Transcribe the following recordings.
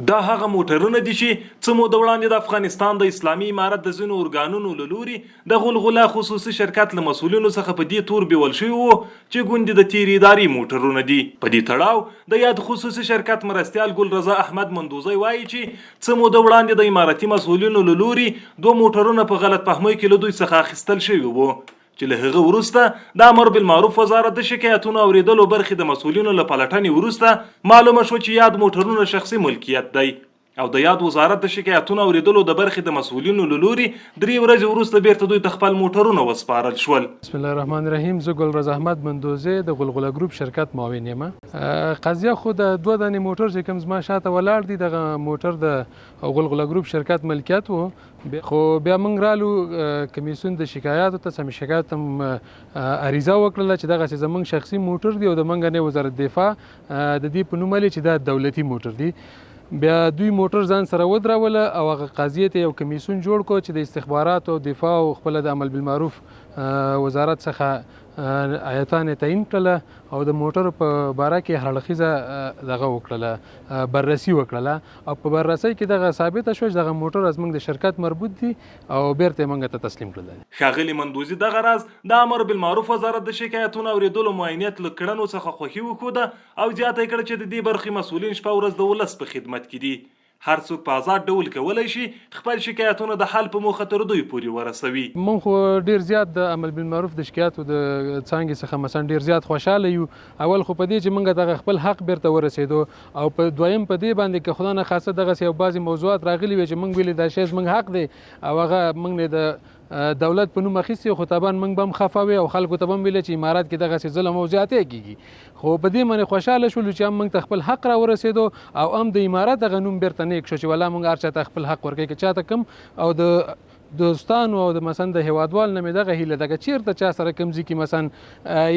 دا هغه موټرونه دي چې څه موده وړاندې د افغانستان د اسلامي امارت د ځینو ارګانونو له لوري د غلغله خصوصي شرکت له مسؤلینو څخه په دې تور بیول شوي وو چې ګوندې د تیرې ادارې موټرونه دي. په دې تړاو د یاد خصوصي شرکت مرستیال ګل رضا احمد مندوزی وایي چې څه موده وړاندې د امارتي مسؤلینو له لوري دوه موټرونه په غلط فهمۍ کې له دوی څخه اخیستل شوي وو چې له هغه وروسته د امر بالمعروف وزارت د شکایتونو اوریدلو برخې د مسؤلینو له پلټنې وروسته معلومه شوه چې یاد موټرونه شخصي ملکیت دی او د یاد وزارت د شکایتونو اوریدلو د برخې د مسؤلینو له لوري 3 ورځې وروسته بیرته دوی ته خپل موټرونه وسپارل شول. بسم الله الرحمن الرحیم. زه ګل رضا احمد مندوزی د غلغله ګروپ شرکت معاون یم. قضیه خو د 2 دانې موټر چې کوم زما شاته ولاړ دي دغه موټر د غلغله ګروپ شرکت ملکیت وو، خو بیا موږ رالو کمیسیون د شکایاتو ته سم شکایت هم عریضه وکړله چې دغه زموږ شخصي موټر دی او د موږ نه وزارت دفاع د دې په نوم چې دا دولتي موټر دی. بیا دوی موټر ځان سره ودروله او هغه قضیې ته یو کمیسیون جوړ کړ چې د استخباراتو او دفاع او خپل د عمل بالمعروف وزارت څخه ایتان تعیین کړله او د موټر په باره کې هرړخیزه دغه وکړله، بررسي وکړله او په بررسۍ کې دغه ثابته شوه چې دغه موټر زموږ د شرکت مربوط دي او بیرته یې موږ ته تسلیم کړل. ښاغلي مندوزي دغه راز د امر بالمعروف وزارت د شکایتونو اوریدلو معاینیت له کړنو څخه خوښي وښوده او زیاته یې کړه چې د دې برخې مسؤلین شپه ورځ د ولس په خدمت کې دي. هر څوک په آزاد ډول کولی شي خپل شکایتونه د حل په موخه تر دوی پورې ورسوي. موږ خو ډیر زیات د عمل بالمعروف د شکایاتو د څانګې څخه مثلا ډیر زیات خوشحاله یو. اول خو په دې چې موږ دغه خپل حق بیرته ورسېدو او په دویم په دې باندې که خدا نه خاصه دغسې یو بعضې موضوعات راغلي وي چې موږ ویلې دا شی زموږ حق دی او هغه موږ نه د دولت په نوم اخیستي خو طبعا موږ به هم خفه وي او خلکو ته به هم ویل چې امارات کې دغسې ظلم او زیاتې کېږي. خو په دې باندې خوشحاله شولو چې هم موږ ته خپل حق راورسېدو او هم د امارات دغه نوم بیرته نیک شو چې والله موږ هر چا ته خپل حق ورکوي که چاته کم او د دوستانو او د مثلا د هیوادوال نه مې دغه هیله ده که چېرته چا سره کوم ځای کې مثلا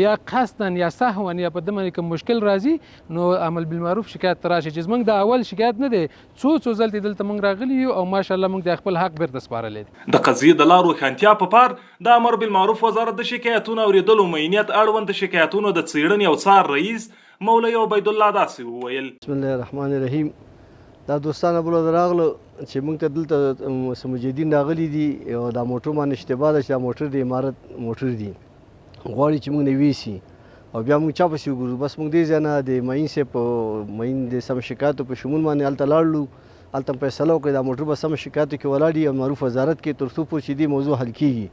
یا قصدن یا سهوا یا په ده باندې کوم مشکل راځي نو عمل بالمعروف شکایت ته راشي چې زموږ د اول شکایت نه دی څو ځلې دلته موږ راغلي یو او ماشاءالله موږ د خپل حق بیرته سپارلی دی. د قضیې د لارو روښانتیا په پار د امر بالمعروف وزارت د شکایتونو اوریدلو معاینیت اړوند د شکایتونو د څیړنې او څار رئیس مولوي عبید الله داسې وویل. بسم الله الرحمن الرحیم. دا دوستانه بلو راغلو چې موږ ته دلته مجاهدین راغلي دي او دا موټر باندې اشتباه ده چې دا موټر د امارت موټر دي، غواړي چې موږ نه ویسي او بیا موږ چا پسې وګورو. بس موږ دې ځای نه د معین صاحب په معین د سم شکایاتو په شمول باندې هلته لاړلو، هلته فیصله وکړه دا موټر به سم شکایاتو کې ولاړ وي او معروف وزارت کې تر څو پورې چې دې موضوع حل کېږي.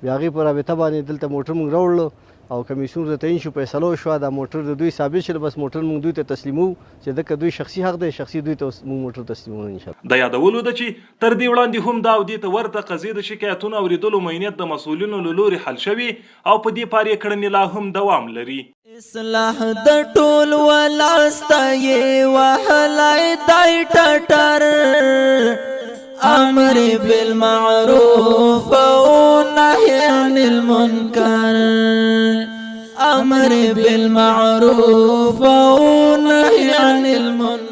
بیا هغې په رابطه باندې دلته موټر موږ راوړلو او کمیسیون ته تعیین شو، فیصله وشوه دا موټر د دوی ثابت شول، بس موټر موږ دوی ته تسلیمو چې دغه دوی شخصي حق دی، شخصي دوی ته موږ موټر تسلیمو انشاءالله. د یادولو ده چې تر دې وړاندې هم دا او دې ته ورته قضیې د شکایتونو اوریدلو معاینیت د مسؤلینو له لوري حل شوي او په دې پارې کړنې لا هم دوام لري. اصلاح د ټول ولاسته یې وهلی دی ټټر، امر بالمعروف و نهی عن المنکر، امر بالمعروف و نهی عن المنکر.